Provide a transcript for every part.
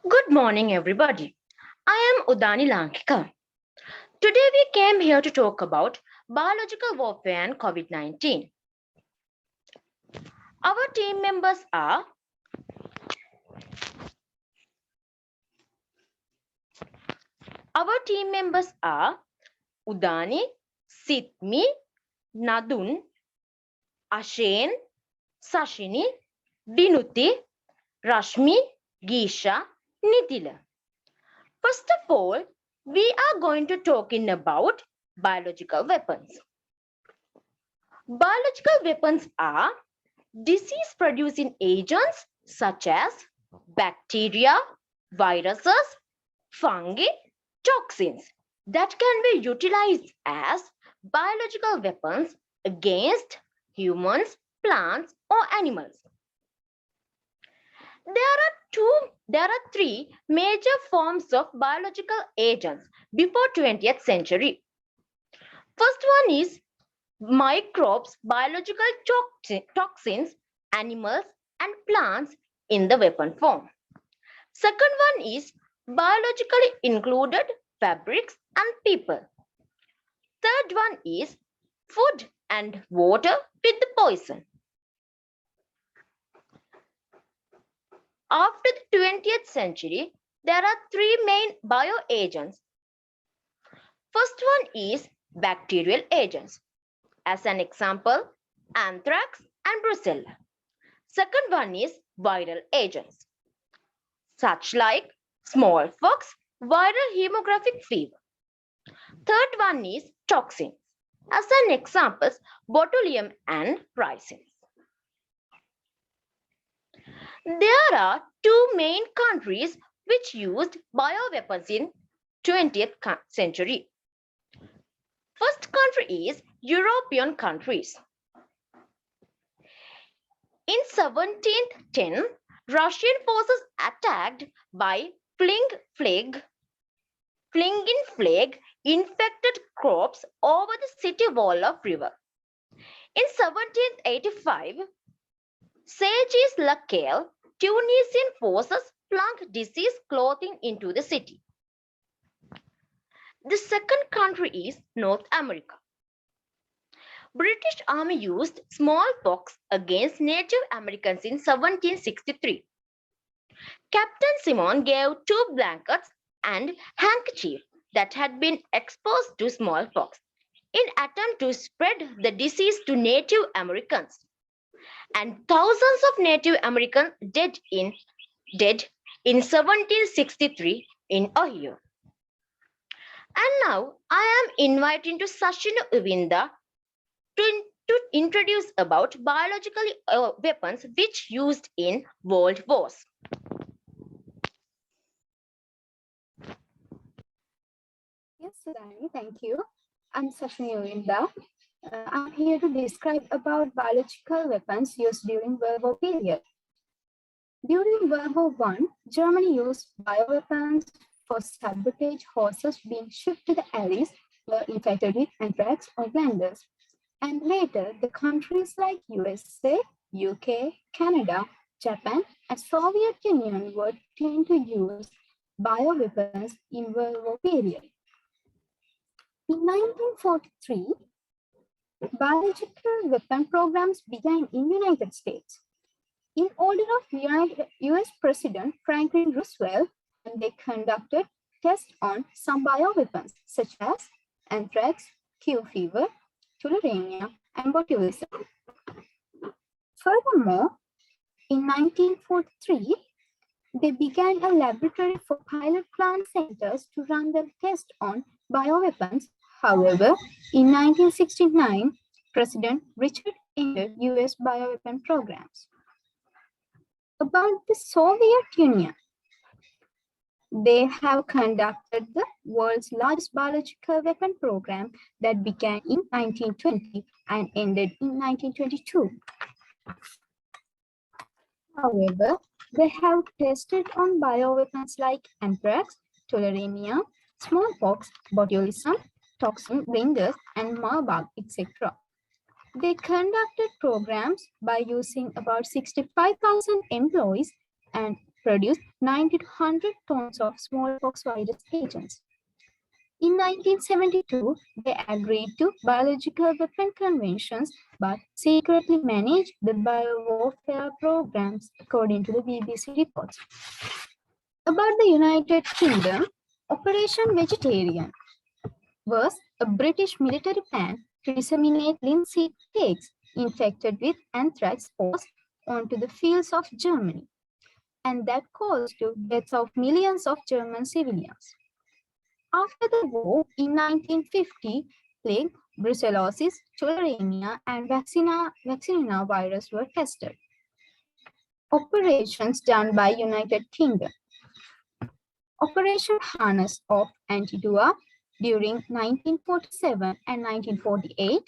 Good morning, everybody. I am Udani Lankika. Today we came here to talk about biological warfare and COVID-19. Our team members are Udani, Sitmi, Nadun, Ashen, Sashini, Dinuti, Rashmi, Geesha, Nitila. First of all, we are going to talking about biological weapons. Biological weapons are disease-producing agents such as bacteria, viruses, fungi, toxins that can be utilized as biological weapons against humans, plants, or animals. There are three major forms of biological agents before 20th century. First one is microbes, biological toxins, animals and plants in the weapon form. Second one is biologically included fabrics and people. Third one is food and water with the poison. After the 20th century, there are three main bioagents. First one is bacterial agents. As an example, anthrax and brucella. Second one is viral agents, such like smallpox, viral hemorrhagic fever. Third one is toxins. As an example, botulinum and ricin. There are two main countries which used bioweapons in 20th century. First country is European countries. In 1710, Russian forces attacked by flinging plague infected crops over the city wall of river. In 1785, Sages Lacaille, Tunisian forces flung disease clothing into the city. The second country is North America. British Army used smallpox against Native Americans in 1763. Captain Simon gave 2 blankets and handkerchief that had been exposed to smallpox in attempt to spread the disease to Native Americans. And thousands of Native Americans dead in 1763 in Ohio. And now I am inviting to Sashina Uvinda to introduce about biological weapons which used in world wars. Yes, Sudhani, thank you. I'm Sashini Uvinda. I'm here to describe about biological weapons used during World War period. During World War I, Germany used bioweapons for sabotage horses being shipped to the Allies were infected with anthrax or glanders. And later, the countries like USA, UK, Canada, Japan, and Soviet Union were trained to use bioweapons in World War period. In 1943, biological weapon programs began in United States. In order of US President Franklin Roosevelt, and they conducted tests on some bioweapons such as anthrax, Q fever, tularemia, and botulism. Furthermore, in 1943, they began a laboratory for pilot plant centers to run the test on bioweapons. However, in 1969, President Richard ended US bioweapon programs. About the Soviet Union, they have conducted the world's largest biological weapon program that began in 1920 and ended in 1922. However, they have tested on bioweapons like anthrax, tularemia, smallpox, botulism, toxin, glanders, and Marburg, etc. They conducted programs by using about 65,000 employees and produced 90 to 100 tons of smallpox virus agents. In 1972, they agreed to biological weapon conventions but secretly managed the biowarfare programs, according to the BBC reports. About the United Kingdom, Operation Vegetarian was a British military plan to disseminate linseed cakes infected with anthrax spores onto the fields of Germany, and that caused the deaths of millions of German civilians. After the war in 1950, plague, brucellosis, tularemia, and vaccinia virus were tested. Operations done by United Kingdom. Operation Harness of Antidoa during 1947 and 1948,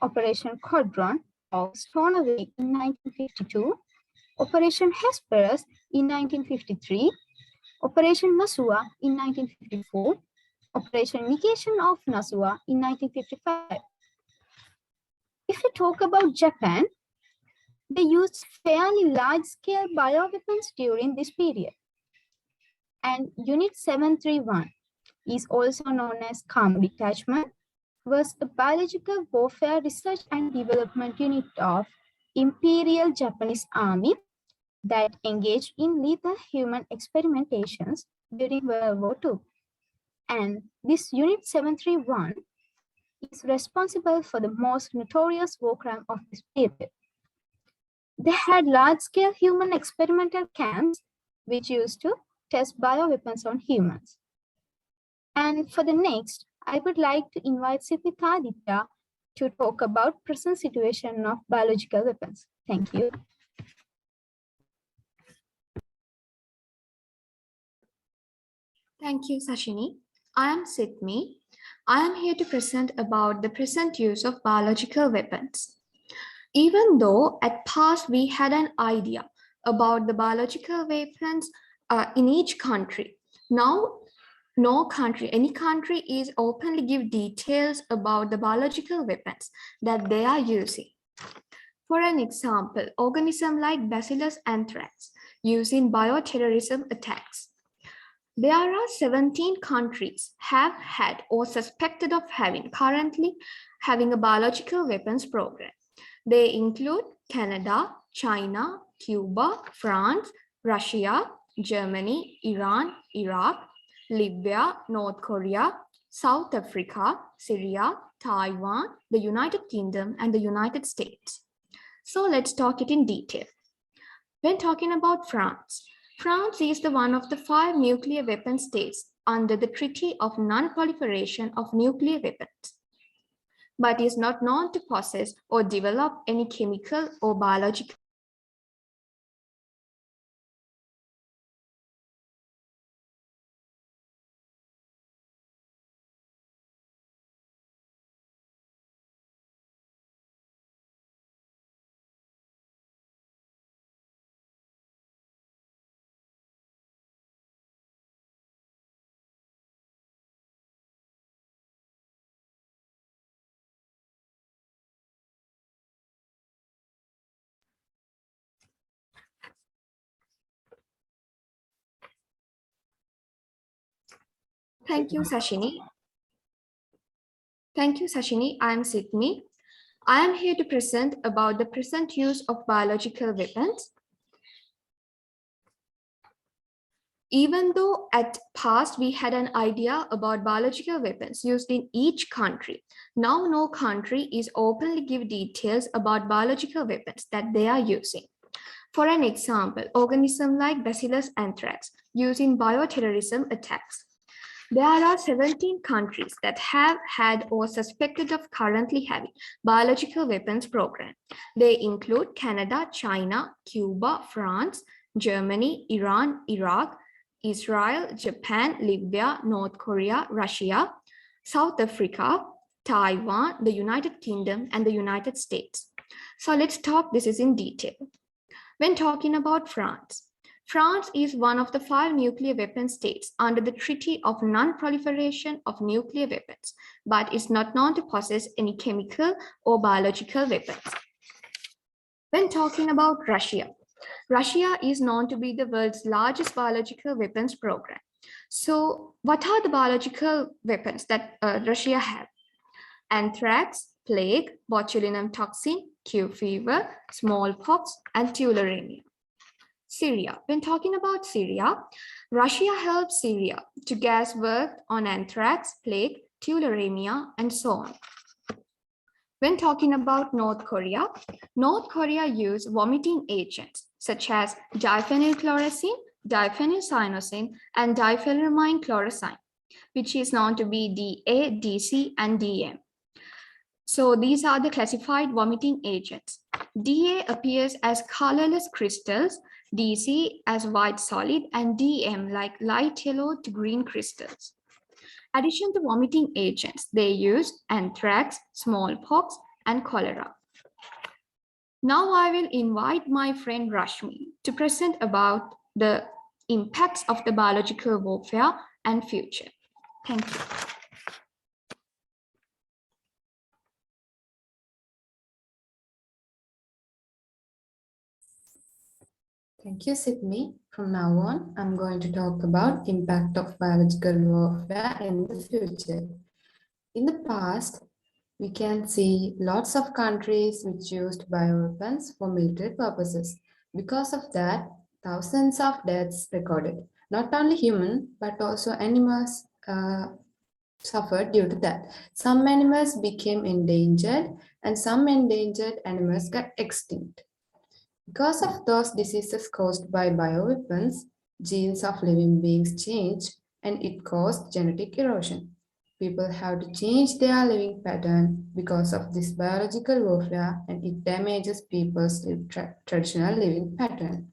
Operation Quadron of Stornoway in 1952, Operation Hesperus in 1953, Operation Nasua in 1954, Operation Negation of Nasua in 1955. If we talk about Japan, they used fairly large-scale bioweapons during this period. And Unit 731 is also known as Karma Detachment, was a biological warfare research and development unit of Imperial Japanese Army that engaged in lethal human experimentations during World War II. And this Unit 731 is responsible for the most notorious war crime of this period. They had large-scale human experimental camps which used to test bioweapons on humans. And for the next, I would like to invite Sipita Aditya to talk about present situation of biological weapons. Thank you. Thank you, Sashini. I am Sidmi. I am here to present about the present use of biological weapons. Even though at past we had an idea about the biological weapons in each country, now any country is openly give details about the biological weapons that they are using. For an example, organisms like Bacillus anthrax using bioterrorism attacks. There are 17 countries have had or suspected of currently having a biological weapons program. They include Canada, China, Cuba, France, Russia, Germany, Iran, Iraq, Libya, North Korea, South Africa, Syria, Taiwan, the United Kingdom, and the United States. So let's talk it in detail. When talking about France, France is the one of the 5 nuclear weapon states under the Treaty of Non-Proliferation of Nuclear Weapons, but is not known to possess or develop any chemical or biological. Thank you, Sashini. Thank you, Sashini. I am Sidmi. I am here to present about the present use of biological weapons. Even though at past we had an idea about biological weapons used in each country, now no country is openly give details about biological weapons that they are using. For an example, organisms like Bacillus anthrax using bioterrorism attacks. There are 17 countries that have had or suspected of currently having biological weapons program. They include Canada, China, Cuba, France, Germany, Iran, Iraq, Israel, Japan, Libya, North Korea, Russia, South Africa, Taiwan, the United Kingdom, and the United States. So let's talk this is in detail. When talking about France, France is one of the 5 nuclear weapon states under the Treaty of Non-Proliferation of Nuclear Weapons, but is not known to possess any chemical or biological weapons. When talking about Russia, Russia is known to be the world's largest biological weapons program. So what are the biological weapons that Russia have? Anthrax, plague, botulinum toxin, Fever, smallpox, and tularemia. Syria. When talking about Syria, Russia helped Syria to gas work on anthrax, plague, tularemia, and so on. When talking about North Korea used vomiting agents such as diphenylchloroquine, diphenylcyanosin, and diphenhydramine chloroquine, which is known to be DA, DC, and DM. So these are the classified vomiting agents. DA appears as colorless crystals, DC as white solid, and DM like light yellow to green crystals. Addition to vomiting agents, they use anthrax, smallpox, and cholera. Now I will invite my friend Rashmi to present about the impacts of the biological warfare and future. Thank you. Thank you, Sydney. From now on, I'm going to talk about impact of biological warfare in the future. In the past, we can see lots of countries which used bioweapons for military purposes. Because of that, thousands of deaths recorded. Not only human, but also animals suffered due to that. Some animals became endangered, and some endangered animals got extinct. Because of those diseases caused by bioweapons, genes of living beings changed, and it caused genetic erosion. People have to change their living pattern because of this biological warfare, and it damages people's traditional living pattern.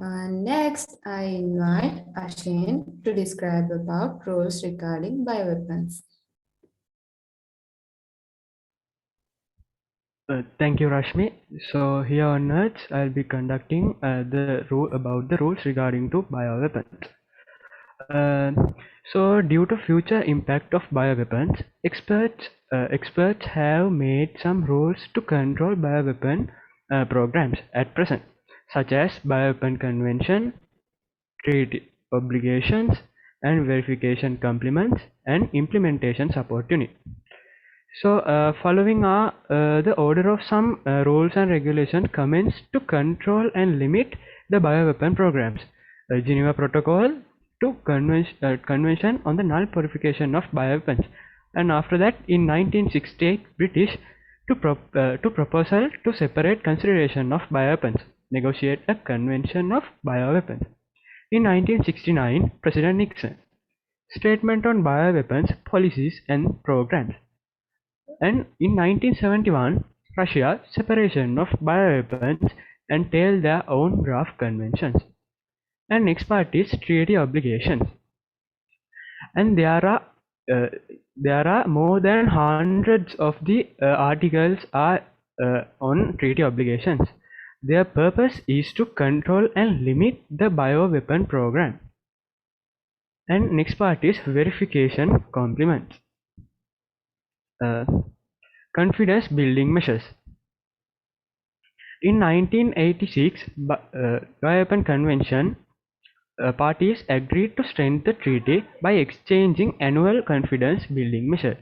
Next, I invite Ashin to describe about rules regarding bioweapons. Thank you, Rashmi. So here onwards, I'll be conducting the rules regarding to bioweapons. So due to future impact of bioweapons, experts have made some rules to control bioweapon programs at present, such as Bioweapon Convention, treaty obligations, and verification complements, and implementation support unit. So following are the order of some rules and regulations comments to control and limit the bioweapon programs. Geneva Protocol to Convention on the Non-Proliferation of Bioweapons, and after that in 1968 British to proposal to separate consideration of bioweapons, negotiate a convention of bioweapons. In 1969 President Nixon statement on bioweapons policies and programs. And in 1971, Russia separation of bioweapons entailed their own draft conventions. And next part is treaty obligations. And there are more than hundreds of the articles are on treaty obligations. Their purpose is to control and limit the bioweapon program. And next part is verification complements. Confidence building measures. In 1986, Bioweapon Convention parties agreed to strengthen the treaty by exchanging annual confidence building measures.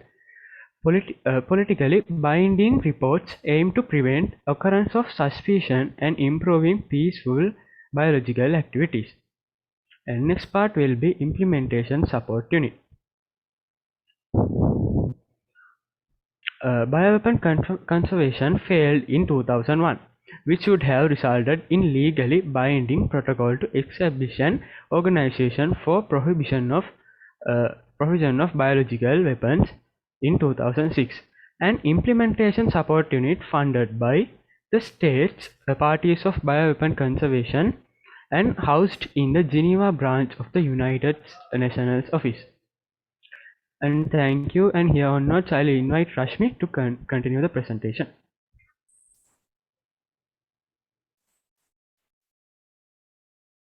Politically binding reports aim to prevent occurrence of suspicion and improving peaceful biological activities. And next part will be implementation support unit. Bioweapon conservation failed in 2001, which would have resulted in legally binding protocol to establish an organization for prohibition of biological weapons in 2006, an implementation support unit funded by the states parties of bioweapon conservation and housed in the Geneva branch of the United Nations Office. And thank you, and here onwards I'll invite Rashmi to continue the presentation.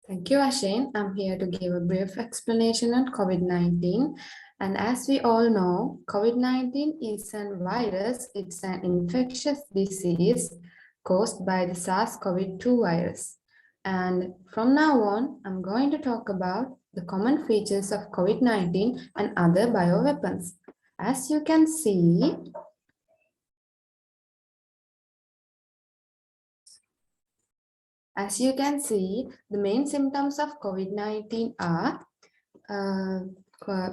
Thank you, Ashin. I'm here to give a brief explanation on COVID-19. And as we all know, COVID-19 is a virus. It's an infectious disease caused by the SARS-CoV-2 virus. And from now on, I'm going to talk about the common features of COVID-19 and other bioweapons. As you can see, the main symptoms of COVID-19 are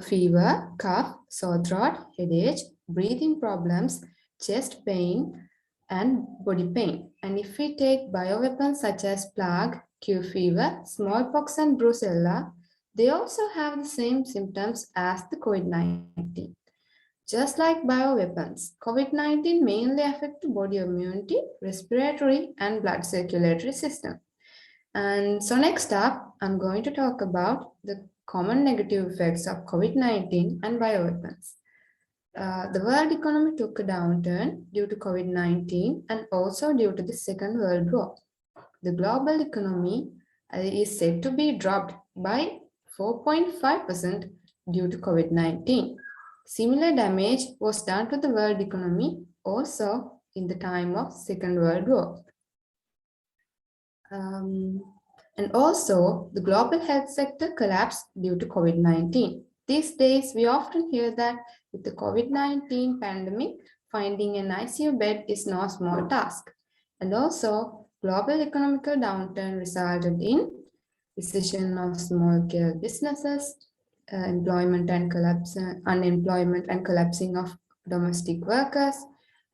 fever, cough, sore throat, headache, breathing problems, chest pain, and body pain. And if we take bioweapons such as plague, Q fever, smallpox, and brucella, they also have the same symptoms as the COVID-19. Just like bioweapons, COVID-19 mainly affect the body immunity, respiratory, and blood circulatory system. And so next up, I'm going to talk about the common negative effects of COVID-19 and bioweapons. The world economy took a downturn due to COVID-19 and also due to the Second World War. The global economy is said to be dropped by 4.5% due to COVID-19. Similar damage was done to the world economy also in the time of Second World War. And also, the global health sector collapsed due to COVID-19. These days, we often hear that with the COVID-19 pandemic, finding an ICU bed is no small task. And also, global economical downturn resulted in recession of small-scale businesses, unemployment and collapsing of domestic workers.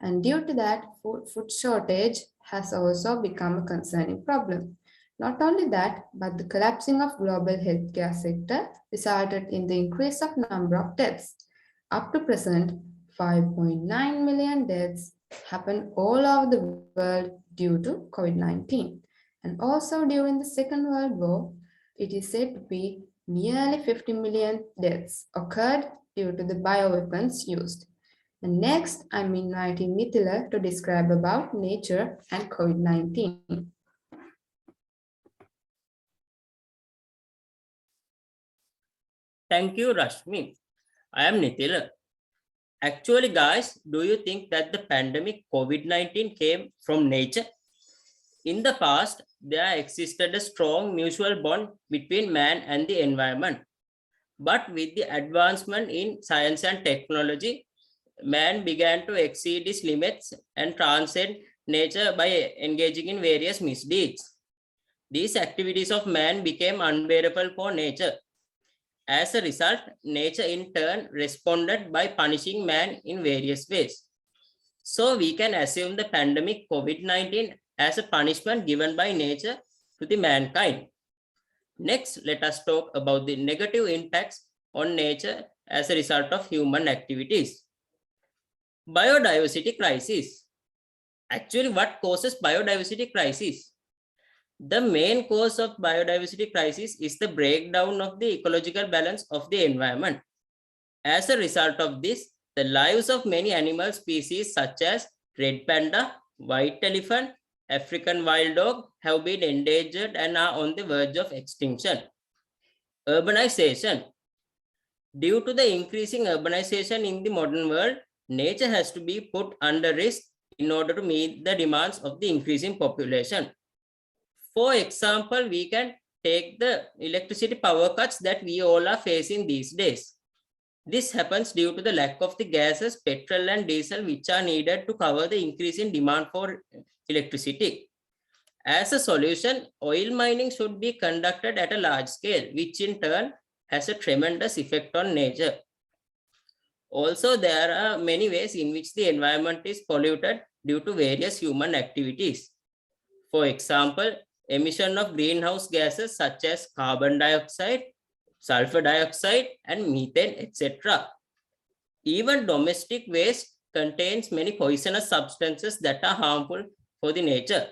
And due to that, food shortage has also become a concerning problem. Not only that, but the collapsing of global healthcare sector resulted in the increase of number of deaths. Up to present, 5.9 million deaths happened all over the world due to COVID-19. And also during the Second World War, it is said to be nearly 50 million deaths occurred due to the bioweapons used. And next, I'm inviting Nithila to describe about nature and COVID-19. Thank you, Rashmi. I am Nithila. Actually, guys, do you think that the pandemic COVID-19 came from nature? In the past, there existed a strong mutual bond between man and the environment. But with the advancement in science and technology, man began to exceed his limits and transcend nature by engaging in various misdeeds. These activities of man became unbearable for nature. As a result, nature in turn responded by punishing man in various ways. So we can assume the pandemic COVID-19 as a punishment given by nature to the mankind. Next, let us talk about the negative impacts on nature as a result of human activities. Biodiversity crisis. Actually, what causes biodiversity crisis? The main cause of biodiversity crisis is the breakdown of the ecological balance of the environment. As a result of this, the lives of many animal species such as red panda, white elephant, African wild dog have been endangered and are on the verge of extinction. Urbanization. Due to the increasing urbanization in the modern world, nature has to be put under risk in order to meet the demands of the increasing population. For example, we can take the electricity power cuts that we all are facing these days. This happens due to the lack of the gases, petrol and diesel, which are needed to cover the increasing demand for electricity. As a solution, oil mining should be conducted at a large scale, which in turn has a tremendous effect on nature. Also, there are many ways in which the environment is polluted due to various human activities. For example, emission of greenhouse gases such as carbon dioxide, sulfur dioxide, and methane, etc. Even domestic waste contains many poisonous substances that are harmful for the nature.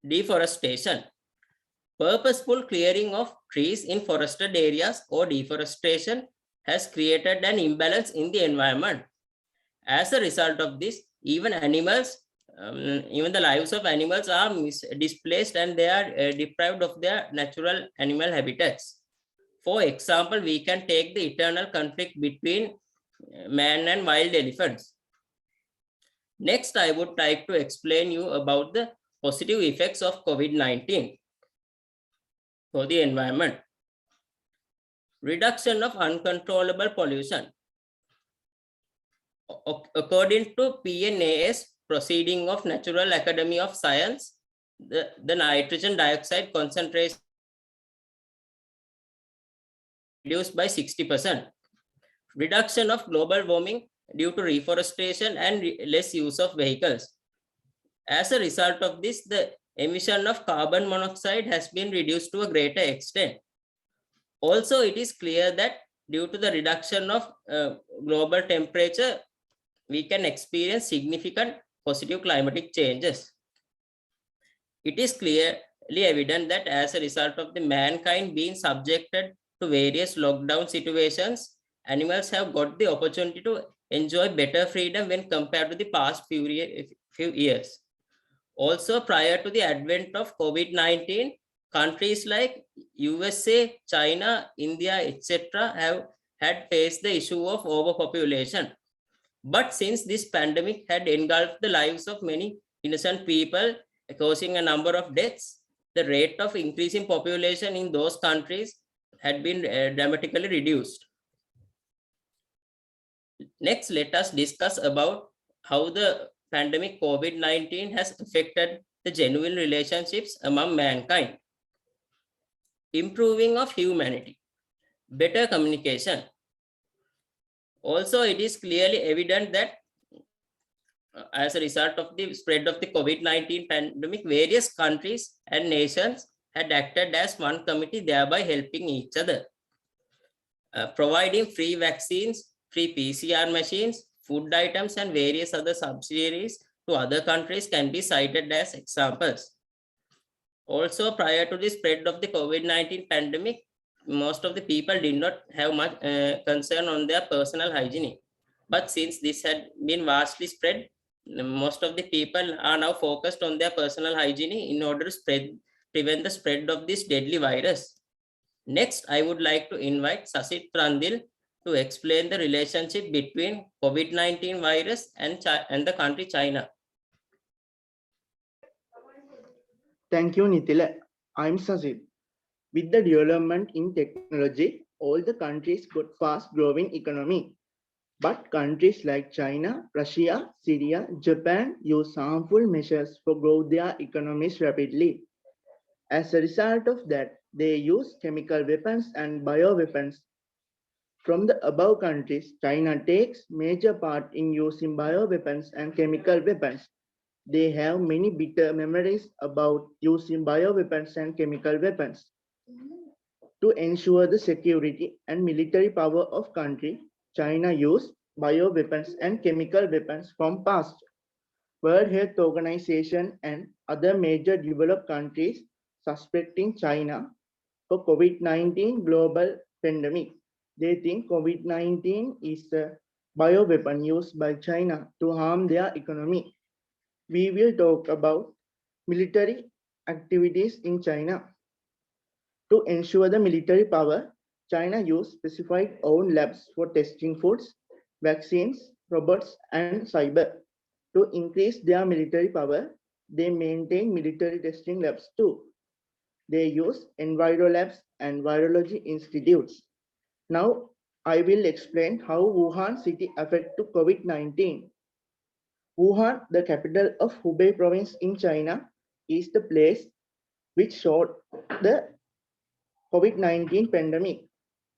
Deforestation. Purposeful clearing of trees in forested areas or deforestation has created an imbalance in the environment. As a result of this, even the lives of animals are displaced and they are deprived of their natural animal habitats. For example, we can take the eternal conflict between man and wild elephants. Next, I would like to explain you about the positive effects of COVID-19 for the environment. Reduction of uncontrollable pollution. According to PNAS, Proceeding of Natural Academy of Science, the nitrogen dioxide concentration reduced by 60%. Reduction of global warming due to reforestation and less use of vehicles. As a result of this, the emission of carbon monoxide has been reduced to a greater extent. Also, it is clear that due to the reduction of global temperature, we can experience significant positive climatic changes. It is clearly evident that as a result of the mankind being subjected to various lockdown situations, animals have got the opportunity to enjoy better freedom when compared to the past few years. Also, prior to the advent of COVID-19, countries like USA, China, India, etc. have had faced the issue of overpopulation. But since this pandemic had engulfed the lives of many innocent people, causing a number of deaths, the rate of increasing population in those countries had been dramatically reduced. Next, let us discuss about how the pandemic COVID-19 has affected the genuine relationships among mankind. Improving of humanity, better communication. Also, it is clearly evident that as a result of the spread of the COVID-19 pandemic, various countries and nations had acted as one committee, thereby helping each other. Providing free vaccines, free PCR machines, food items, and various other subsidiaries to other countries can be cited as examples. Also, prior to the spread of the COVID-19 pandemic, most of the people did not have much concern on their personal hygiene. But since this had been vastly spread, most of the people are now focused on their personal hygiene in order to prevent the spread of this deadly virus. Next, I would like to invite Sasit Trandil to explain the relationship between COVID-19 virus and the country China. Thank you, Nitila. I'm Sasit. With the development in technology, all the countries got fast-growing economy. But countries like China, Russia, Syria, Japan use harmful measures for grow their economies rapidly. As a result of that, they use chemical weapons and bioweapons. From the above countries, China takes major part in using bioweapons and chemical weapons. They have many bitter memories about using bioweapons and chemical weapons. To ensure the security and military power of country, China used bioweapons and chemical weapons from past. World Health Organization and other major developed countries suspecting China for COVID-19 global pandemic. They think COVID-19 is a bioweapon used by China to harm their economy. We will talk about military activities in China. To ensure the military power, China used specified own labs for testing foods, vaccines, robots, and cyber. To increase their military power, they maintain military testing labs too. They use enviro labs and virology institutes. Now, I will explain how Wuhan city affect to COVID-19. Wuhan, the capital of Hubei province in China, is the place which showed the COVID-19 pandemic.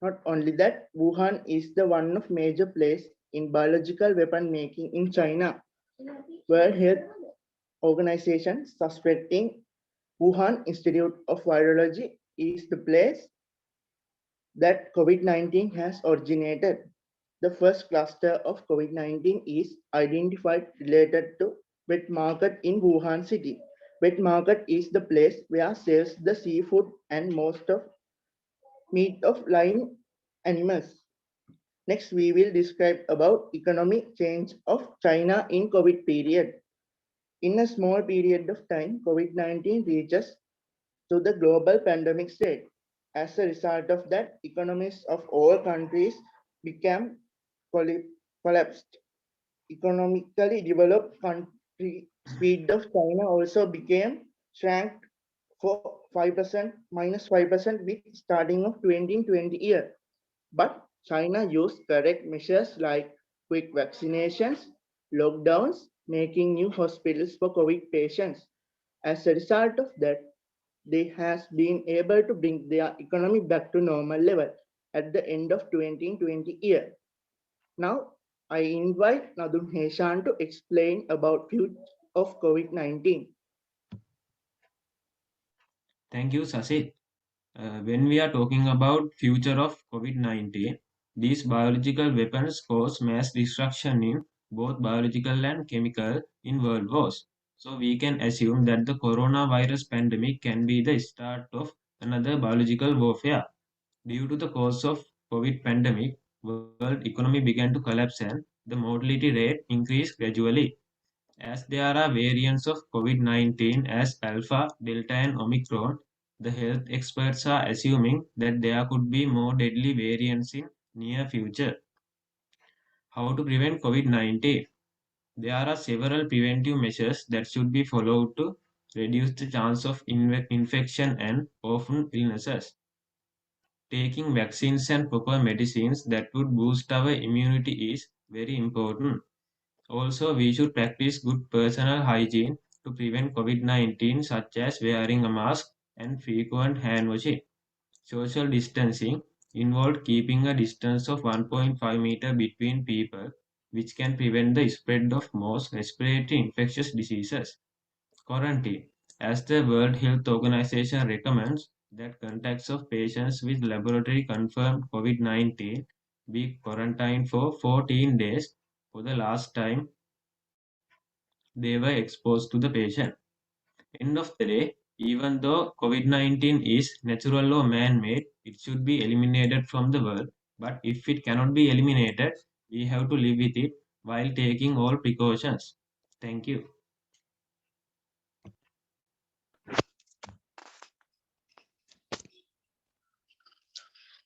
Not only that, Wuhan is the one of major place in biological weapon making in China. World Health Organization suspecting Wuhan Institute of Virology is the place that COVID-19 has originated. The first cluster of COVID-19 is identified related to wet market in Wuhan city. Wet market is the place where sells the seafood and most of meat of live animals. Next, we will describe about economic change of China in COVID period. In a small period of time, COVID-19 reaches to the global pandemic state. As a result of that, economies of all countries became collapsed. economically developed country speed of China also became shrank for 5%, -5% with starting of 2020 year. But China used correct measures like quick vaccinations, lockdowns, making new hospitals for COVID patients. As a result of that, they has been able to bring their economy back to normal level at the end of 2020 year. Now, I invite Nadun to explain about future of COVID-19. Thank you, Sasit. When we are talking about future of COVID-19, these biological weapons cause mass destruction in both biological and chemical in world wars. So we can assume that the coronavirus pandemic can be the start of another biological warfare. Due to the cause of COVID pandemic, world economy began to collapse and the mortality rate increased gradually. As there are variants of COVID-19 as Alpha, Delta, and Omicron, the health experts are assuming that there could be more deadly variants in near future. How to prevent COVID-19? There are several preventive measures that should be followed to reduce the chance of infection and often illnesses. Taking vaccines and proper medicines that would boost our immunity is very important. Also, we should practice good personal hygiene to prevent COVID-19, such as wearing a mask and frequent hand washing. Social distancing involved keeping a distance of 1.5 meter between people, which can prevent the spread of most respiratory infectious diseases. Quarantine. As the World Health Organization recommends that contacts of patients with laboratory confirmed COVID-19 be quarantined for 14 days for the last time they were exposed to the patient. End of the day, even though COVID-19 is natural or man-made, it should be eliminated from the world. But if it cannot be eliminated, we have to live with it while taking all precautions. Thank you.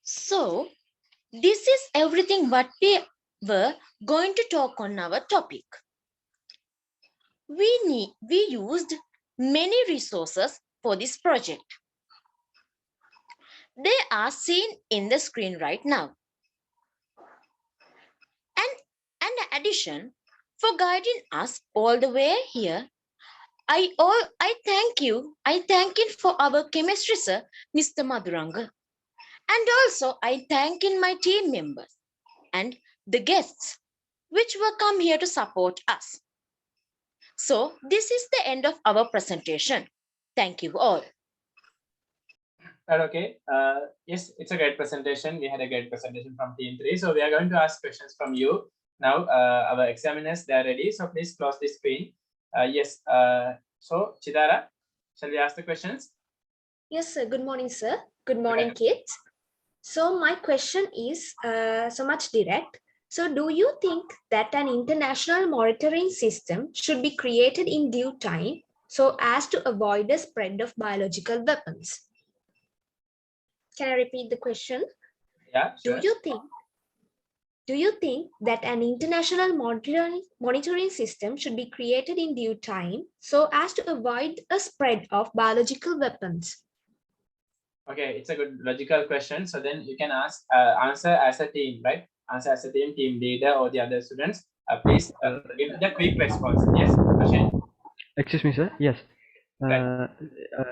So, this is everything what we were going to talk on our topic. We used many resources for this project. They are seen in the screen right now. And in addition, for guiding us all the way here, I thank you. I thank you for our chemistry sir, Mr. Madurange. And also I thank in my team members and the guests which will come here to support us. So this is the end of our presentation. Thank you all. Okay. Yes, it's a great presentation. We had a great presentation from team 3. So we are going to ask questions from you. Now our examiners, they are ready. So please close the screen. Yes. So Chidara, shall we ask the questions? Yes, sir. Good morning, sir. Good morning, kids. So my question is so much direct. So do you think that an international monitoring system should be created in due time so as to avoid the spread of biological weapons? Can I repeat the question? Yeah, sure. Do you think that an international monitoring system should be created in due time so as to avoid a spread of biological weapons? Okay, it's a good logical question. So then you can ask answer as a team, right? Answer as a team leader or the other students. Please give the quick response. Yes, Ashin? Excuse me, sir. Yes. Right.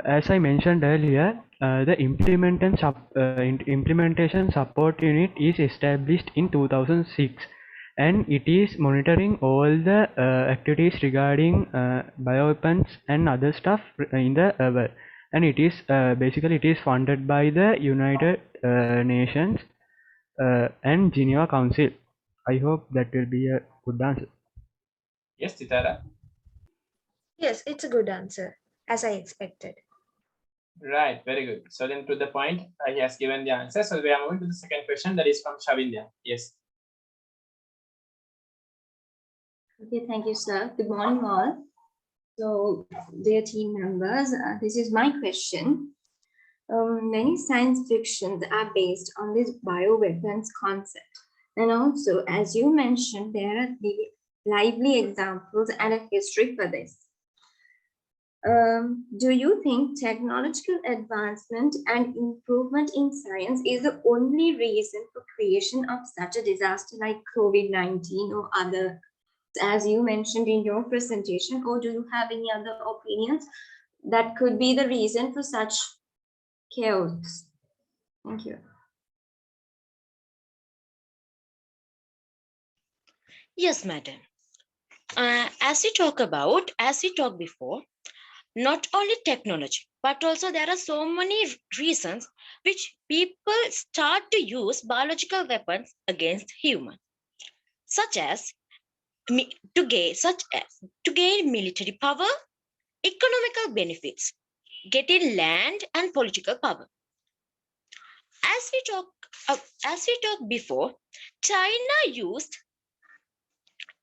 As I mentioned earlier, the implementation support unit is established in 2006, and it is monitoring all the activities regarding bioweapons and other stuff in the world. And it is basically it is funded by the United Nations and Geneva Council. I hope that will be a good answer. Yes, Chitara. Yes, it's a good answer, as I expected. Right, very good. So then to the point, he has given the answer. So we are moving to the second question, that is from Shavindya. Yes. Okay, thank you, sir. Good morning, all. So, dear team members, this is my question. Many science fictions are based on this bioweapons concept. And also, as you mentioned, there are lively examples and a history for this. Do you think technological advancement and improvement in science is the only reason for creation of such a disaster like COVID-19 or other, as you mentioned in your presentation, or do you have any other opinions that could be the reason for such chaos? Thank you. Yes, madam. As we talked before, not only technology, but also there are so many reasons which people start to use biological weapons against humans, such as to gain military power, economical benefits, getting land and political power. As we talked before, China used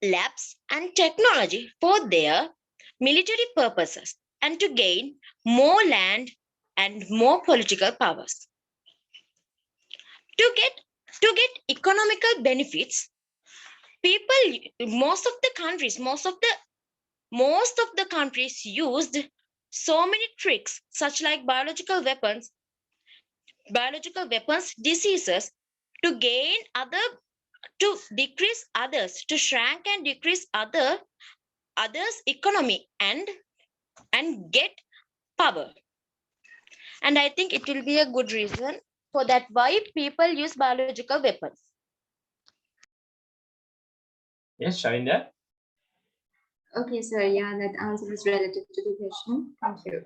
labs and technology for their military purposes and to gain more land and more political powers. To get economical benefits, most of the countries used so many tricks, such like biological weapons, diseases, to decrease others, to shrink and decrease others' economy and get power. And I think it will be a good reason for that why people use biological weapons. Yes, Sharinda. Okay, sir. Yeah, that answer is relative to the question. Thank you.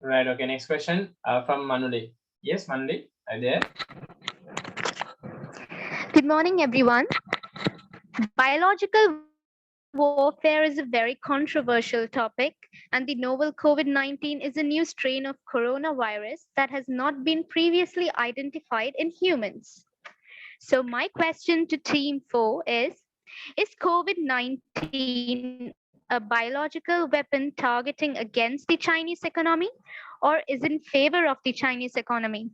Right. Okay. Next question from Manuli. Yes, Manuli, are you there? Good morning, everyone. Biological warfare is a very controversial topic, and the novel COVID-19 is a new strain of coronavirus that has not been previously identified in humans. So, my question to Team 4 is COVID-19 a biological weapon targeting against the Chinese economy or is in favor of the Chinese economy?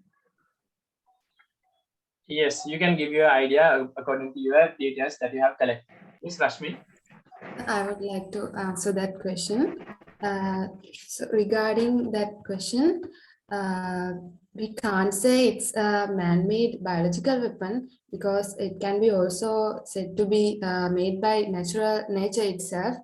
Yes, you can give your idea according to your details that you have collected. Yes, Rashmi. I would like to answer that question. So regarding that question, we can't say it's a man-made biological weapon because it can be also said to be made by nature itself.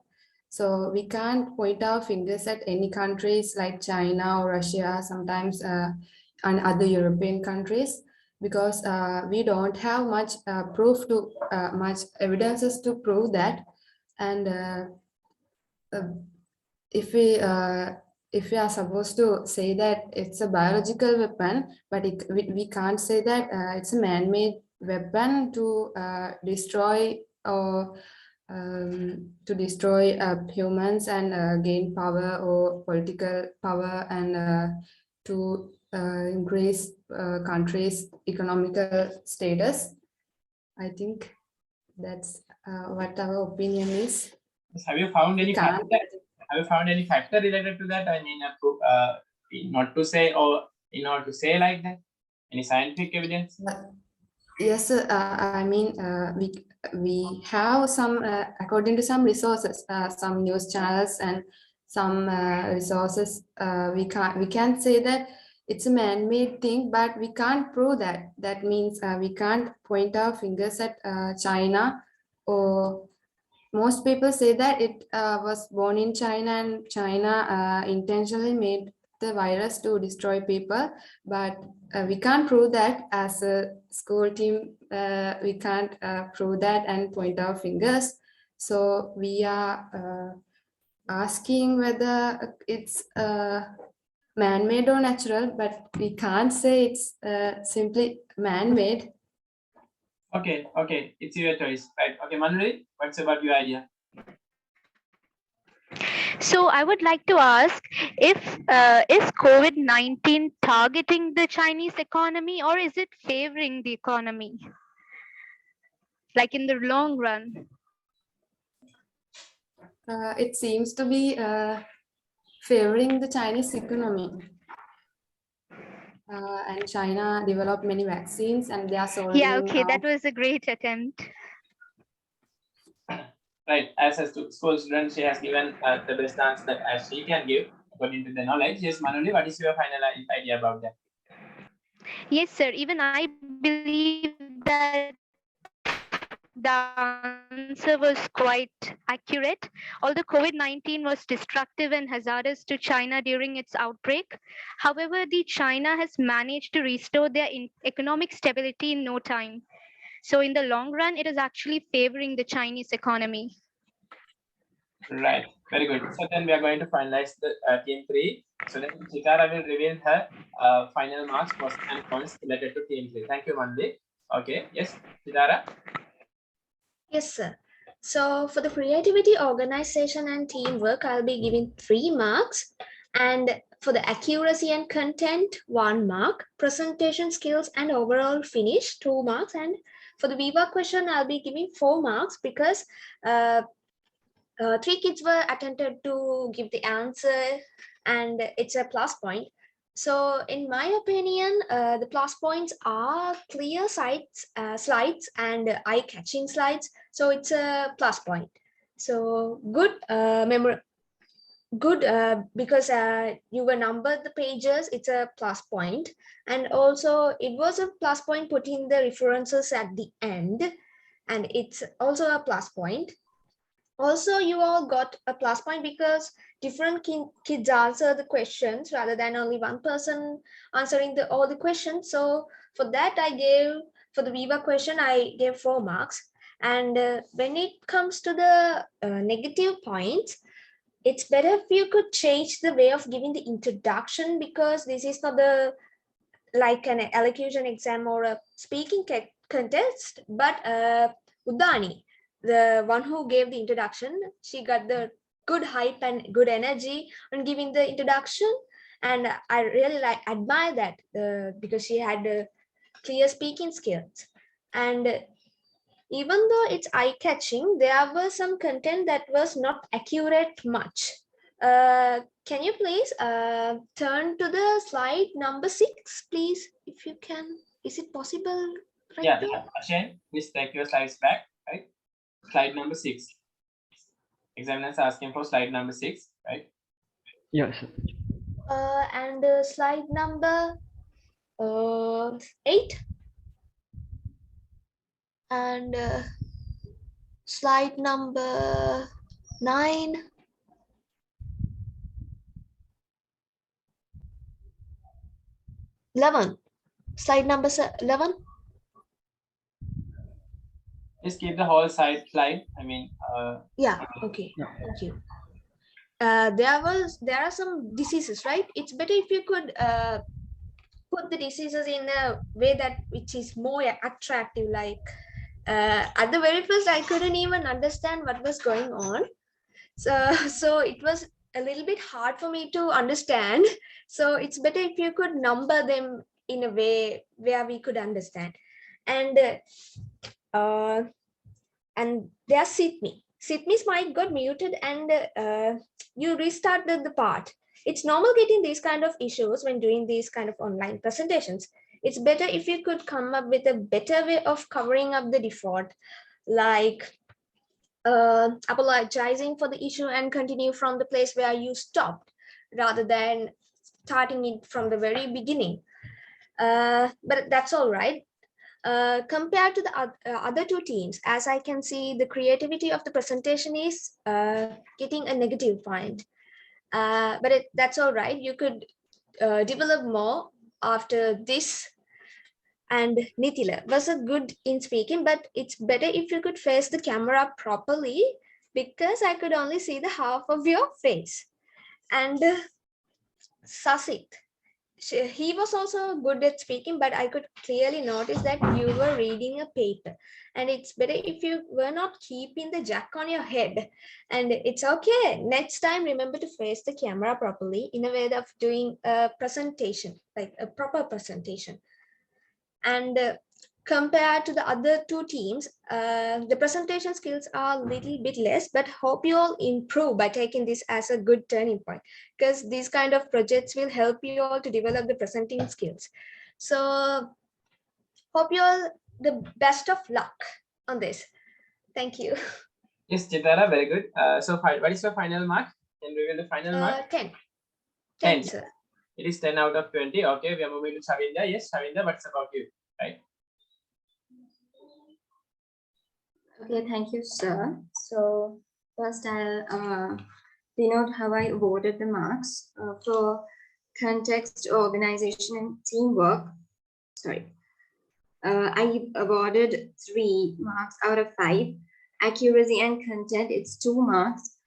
So we can't point our fingers at any countries like China or Russia, sometimes and other European countries, because we don't have much much evidences to prove that. And if we are supposed to say that it's a biological weapon, but we can't say that it's a man-made weapon to destroy or humans and gain power or political power and to increase countries' economical status. I think that's what our opinion is. Have you found any Can't- factor? Have you found any factor related to that? I mean, not to say or in order to say like that. Any scientific evidence? Yes, I mean, we have some, according to some resources, some news channels and some resources, we can say that it's a man-made thing, but we can't prove that. That means we can't point our fingers at China, or most people say that it was born in China and China intentionally made the virus to destroy people, but we can't prove that. As a school team, we can't prove that and point our fingers. So we are asking whether it's man-made or natural, but we can't say it's simply man-made. Okay, it's your choice, right? Okay, Manuli, what's about your idea? So I would like to ask if is COVID-19 targeting the Chinese economy or is it favoring the economy? Like in the long run? It seems to be favoring the Chinese economy. And China developed many vaccines and they are solving. Yeah, okay, that was a great attempt. Right, as a school student, she has given the best answer that as she can give according to the knowledge. Yes, Manoli, what is your final idea about that? Yes, sir. Even I believe that the answer was quite accurate. Although COVID-19 was destructive and hazardous to China during its outbreak, however, the China has managed to restore their economic stability in no time. So, in the long run, it is actually favoring the Chinese economy. Right, very good. So then we are going to finalize the team 3. So then Chitara will reveal her final marks, pros and cons related to team 3. Thank you, Mandeep. Okay, yes, Chitara. Yes, sir. So for the creativity, organization, and teamwork, I'll be giving 3 marks. And for the accuracy and content, 1 mark. Presentation skills and overall finish, 2 marks. And for the Viva question, I'll be giving 4 marks because 3 kids were attempted to give the answer, and it's a plus point. So in my opinion, the plus points are clear slides and eye-catching slides. So it's a plus point. So good because you were numbered the pages, it's a plus point. And also it was a plus point putting the references at the end, and it's also a plus point. Also, you all got a plus point because different kids answer the questions rather than only one person answering all the questions. So for that, for the Viva question, I gave 4 marks. And when it comes to the negative points, it's better if you could change the way of giving the introduction, because this is not like an elocution exam or a speaking contest, but Udani, the one who gave the introduction, she got the good hype and good energy on giving the introduction, and I really admire that because she had clear speaking skills. And even though it's eye-catching, there was some content that was not accurate much. Can you please turn to the slide number 6, please, if you can? Is it possible right Yeah, now? Ashen, please take your slides back, right? Slide number 6. Examiners asking for slide number 6, right? Yes. And slide number 8. And slide number 9. 11. Slide number 11. Just keep the whole slide. I mean, Yeah, okay. Yeah. Thank you. There are some diseases, right? It's better if you could put the diseases in a way that which is more attractive. Like at the very first, I couldn't even understand what was going on. So it was a little bit hard for me to understand. So it's better if you could number them in a way where we could understand. And there's Sydney's mic got muted, and you restarted the part. It's normal getting these kind of issues when doing these kind of online presentations. It's better if you could come up with a better way of covering up the default, like apologizing for the issue and continue from the place where you stopped, rather than starting it from the very beginning. But that's all right. Compared to the other 2 teams, as I can see, the creativity of the presentation is getting a negative point. But that's all right. You could develop more after this. And Nitila was a good in speaking, but it's better if you could face the camera properly, because I could only see the half of your face. And Sasit, he was also good at speaking, but I could clearly notice that you were reading a paper, and it's better if you were not keeping the jack on your head. And it's okay. Next time, remember to face the camera properly in a way of doing a presentation, like a proper presentation. And compared to the other 2 teams, the presentation skills are a little bit less, but hope you all improve by taking this as a good turning point, because these kind of projects will help you all to develop the presenting skills. So hope you all the best of luck on this. Thank you. Yes, Chitara, very good. So what is your final mark? Can you reveal the final mark? 10. 10, 10, sir. It is 10 out of 20. Okay, we are moving to Shavinda. Yes, Shavinda, what's about you? Right. Okay, thank you, sir. So first I'll denote how I awarded the marks for context, organization, and teamwork. Sorry. I awarded 3 marks out of 5. Accuracy and content, it's 2 marks.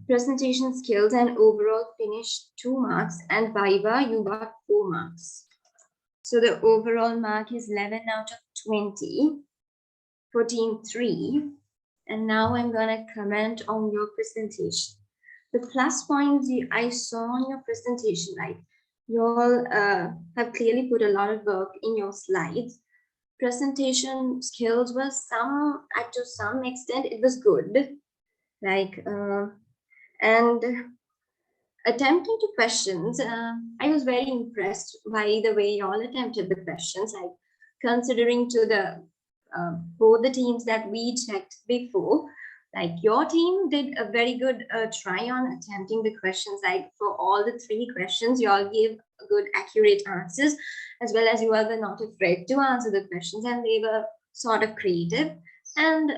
Presentation skills and overall finish, 2 marks. And Viva, you got 4 marks. So the overall mark is 11 out of 20, 14.3. And now I'm gonna comment on your presentation. The plus points I saw on your presentation, like you all have clearly put a lot of work in your slides. Presentation skills were to some extent, it was good. Like, and attempting to questions, I was very impressed by the way you all attempted the questions, like considering to the both the teams that we checked before. Like your team did a very good try on attempting the questions. Like for all the 3 questions, you all gave good, accurate answers, as well as you all were not afraid to answer the questions, and they were sort of creative. And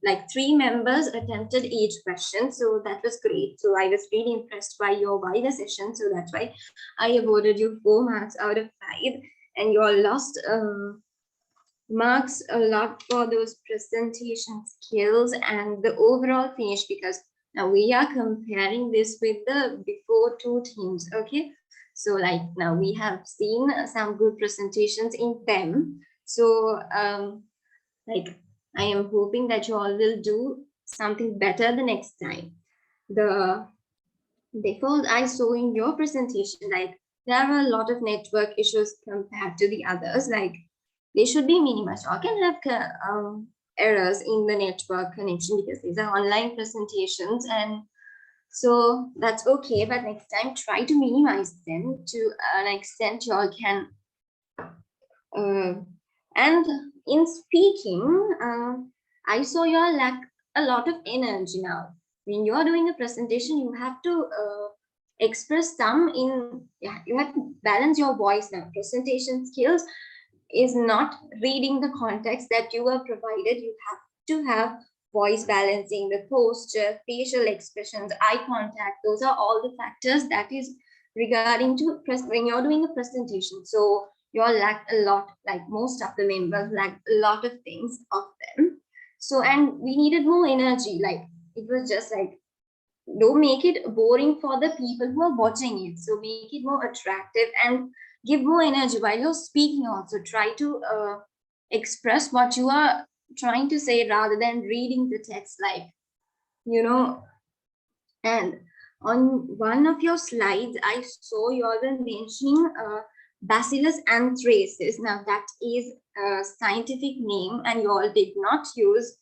like 3 members attempted each question, so that was great. So I was really impressed by your wider session, so that's why I awarded you 4 marks out of 5, and you all lost marks a lot for those presentation skills and the overall finish, because now we are comparing this with the before 2 teams. Okay, so like now we have seen some good presentations in them, so like I am hoping that you all will do something better the next time. The default I saw in your presentation, like there are a lot of network issues compared to the others. Like they should be minimized. Or can have errors in the network connection because these are online presentations, and so that's okay. But next time, try to minimize them to an extent you all can. And in speaking, I saw you all lack a lot of energy now. When you're doing a presentation, you have to express some in, you have to balance your voice now. Presentation skills is not reading the context that you were provided. You have to have voice balancing, the posture, facial expressions, eye contact. Those are all the factors that is regarding to when you're doing a presentation. So you all lack a lot, like most of the members lack a lot of things of them. So, and we needed more energy. Like it was just like, don't make it boring for the people who are watching it. So make it more attractive and give more energy while you're speaking. Also try to express what you are trying to say rather than reading the text, like, you know. And on one of your slides, I saw you all were mentioning Bacillus anthracis. Now that is a scientific name, and you all did not use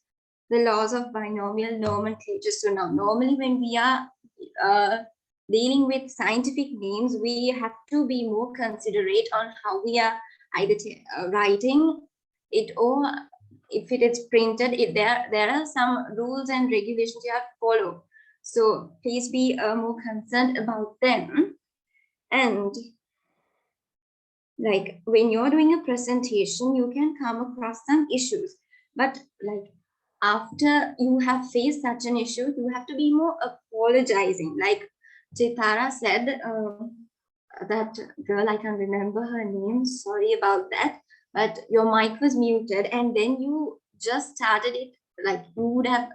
the laws of binomial nomenclature. So now normally when we are dealing with scientific names, we have to be more considerate on how we are either writing it, or if it is printed, there are some rules and regulations you have to follow. So please be more concerned about them. And like when you're doing a presentation, you can come across some issues, but like after you have faced such an issue, you have to be more apologizing. Like Chitara said, that girl, I can't remember her name, sorry about that, but your mic was muted and then you just started it. Like you would have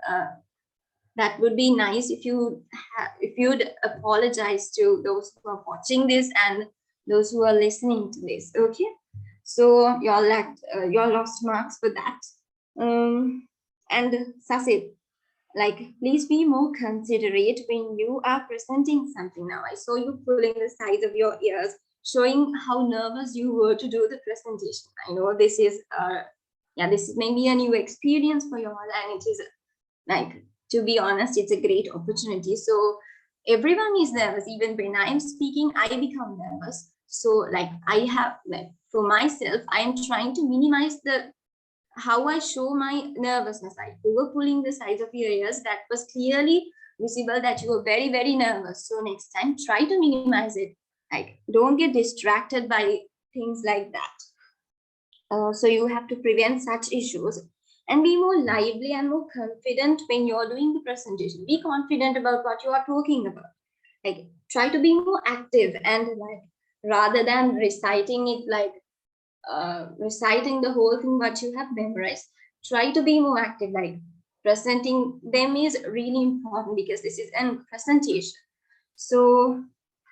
that would be nice if you'd apologize to those who are watching this and those who are listening to this. Okay, so y'all lost marks for that. And Sasid, like please be more considerate when you are presenting something. Now I saw you pulling the sides of your ears, showing how nervous you were to do the presentation. I know this is this is maybe a new experience for you all, and it is like, to be honest, it's a great opportunity. So everyone is nervous. Even when I'm speaking, I become nervous. So like I have, like for myself, I am trying to minimize the how I show my nervousness, like over pulling the sides of your ears, that was clearly visible that you were very, very nervous. So next time, try to minimize it. Like, don't get distracted by things like that. So you have to prevent such issues and be more lively and more confident when you're doing the presentation. Be confident about what you are talking about. Like, try to be more active and like, rather than reciting it like reciting the whole thing what you have memorized, try to be more active. Like, presenting them is really important because this is a presentation. So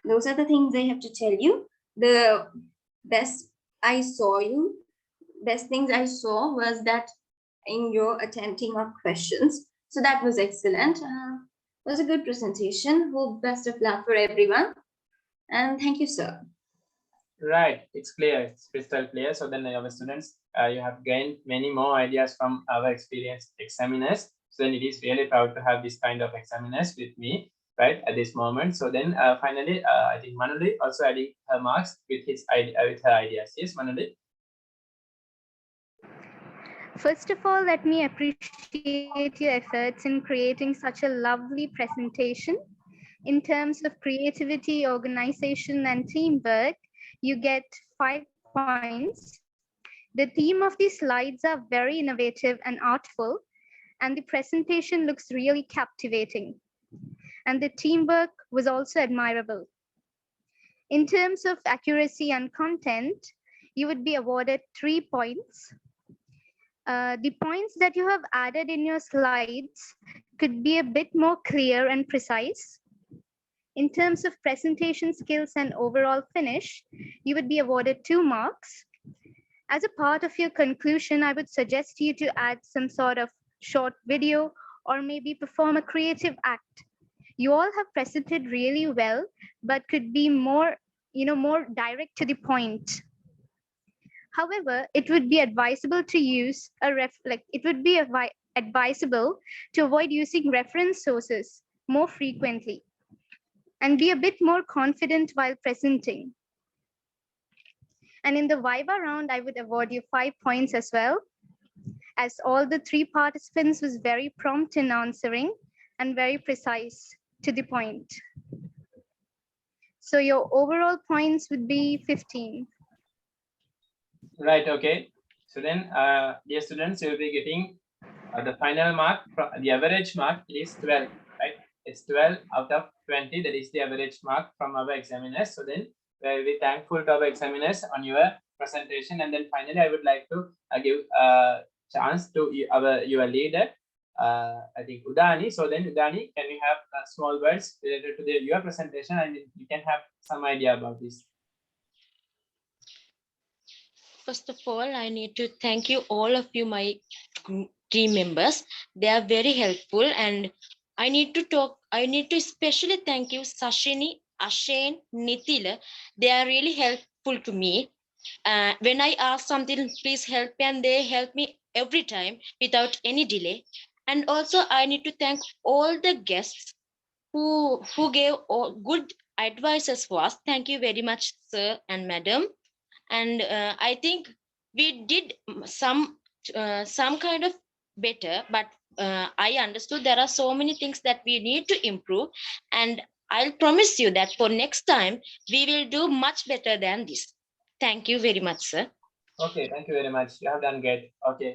those are the things I have to tell you. The best things I saw was that in your attempting of questions. So that was excellent. It was a good presentation. Hope best of luck for everyone. And thank you, sir. Right, it's clear, it's crystal clear. So then our students, you have gained many more ideas from our experienced examiners. So then it is really proud to have this kind of examiners with me, right, at this moment. So then finally, I think Manali also adding her marks with her ideas. Yes, Manali. First of all, let me appreciate your efforts in creating such a lovely presentation. In terms of creativity, organization, and teamwork, you get 5 points. The theme of these slides are very innovative and artful, and the presentation looks really captivating. And the teamwork was also admirable. In terms of accuracy and content, you would be awarded 3 points. The points that you have added in your slides could be a bit more clear and precise. In terms of presentation skills and overall finish, you would be awarded 2 marks. As a part of your conclusion, I would suggest you to add some sort of short video or maybe perform a creative act. You all have presented really well, but could be more, more direct to the point. However, it would be advisable to use advisable to avoid using reference sources more frequently and be a bit more confident while presenting. And in the Viva round, I would award you 5 points as well, as all the 3 participants was very prompt in answering and very precise to the point. So your overall points would be 15. Right, okay. So then, dear students, you will be getting the final mark, the average mark is 12, right? It's 12 out of 20. That is the average mark from our examiners. So then we will be thankful to our examiners on your presentation. And then finally, I would like to give a chance to your leader, I think Udani. So then Udani, can you have small words related to your presentation, and you can have some idea about this. First of all, I need to thank you, all of you, my team members. They are very helpful, and I need to especially thank you, Sashini, Ashen, Nitila. They are really helpful to me. When I ask something, please help me, and they help me every time without any delay. And also, I need to thank all the guests who gave all good advices for us. Thank you very much, sir and madam. And I think we did some kind of better, but I understood there are so many things that we need to improve, and I'll promise you that for next time we will do much better than this. Thank you very much, sir. Okay, thank you very much. You have done great. Okay,